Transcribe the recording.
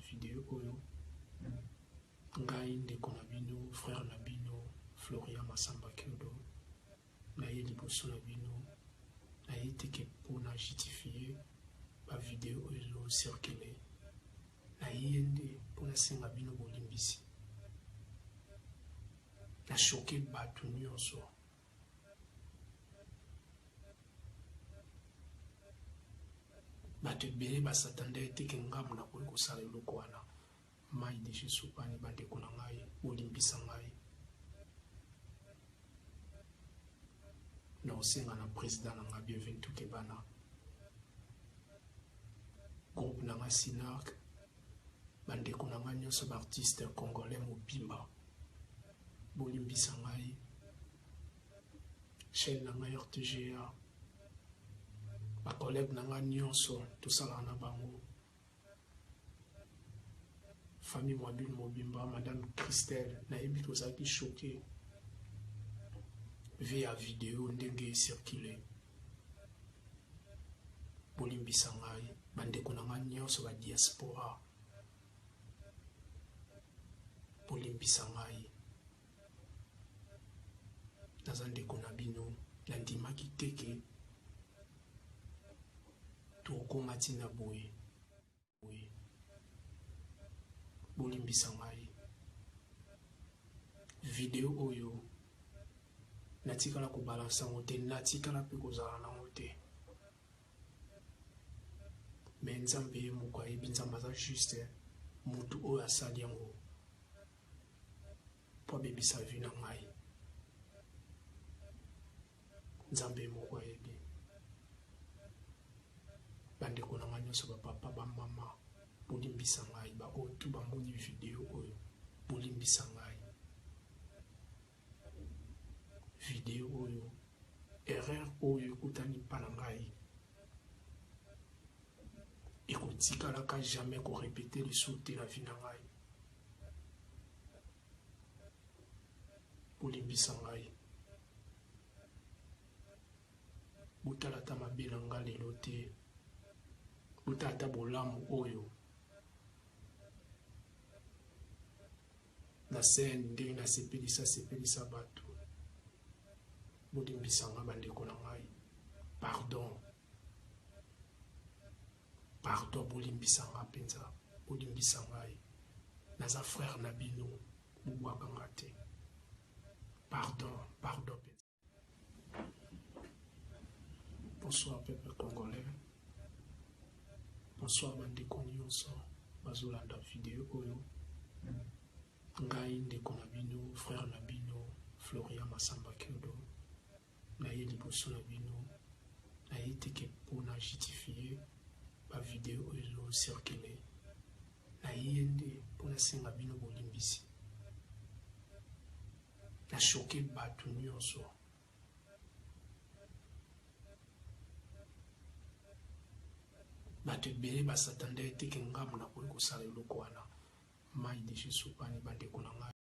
vidéo oyo ngai ndeko na bino frère na bino Florian Massamba Kyodo na ye liboso na bino na ye teke mpona justifier ba vidéo oyo circuler na ye nde mpona senga bino bolimbisi na choqué bato nyonso bato ebele basatanda eteke ngamu na koyi kosala eloko wana mai deje supani bandeko na ngai bolimbisa ngai na osenga na président na ngai Bienvenue Kebana groupe na ngai Sinark bandeko na ngai nyonso baartiste congolais mobimba bolimbisa ngai chaîne na ngai RTGA bakolege na ngai nyonso tosalaka na bango famille Mwabile mobimba madame Christelle nayebi tozalaki choqué via vidéo ndenge ecircule bolimbisa ngai bandeko na ngai nyonso ba diaspora bolimbisa ngai naza ndeko na bino nandimaki teke tokoma ntina boye bolimbisa ngai video oyo natikala kobalansa ngo te natikala mpe kozala nango te me nzambe ye moko ayebi nzambe aza juste motu oyo asali yango mpo abebisa vi na ngai nzambe ye moko ayebi bandeko na ngai nyonso bapapa bamama bolimbisa ngai baoyo tu bamoni video oyo bolimbisa ngai video oyo erreur oyo ekutani mpa na ngai ekotikalaka jamais korepete lisusu te na vi na ngai bolimbisa ngai botala ata mabe na ngai lelo te botala ata bolamu oyo na scène ndenge nasepelisa bato bolimbisa ngai bandeko na ngai pardon bolimbisa ngai mpenza bolimbisa ngai naza frère na bino bobwaka nga te pardon mpenza. Bonsoir peuple congolais, bonsoir bandeko nyonso bazolanda vidéo oyo ngai ndeko na bino frère na bino Florian Massamba Kyodo na ye liboso na bino na ye teke mpona justifier ba vidéo oyo circule na ye nde mpona senga bino bolimbisi na choqué bato nyonso bato ebele basatanda eteke ngamu na koyi kosala eloko wana mai deje supani bandeko na ngai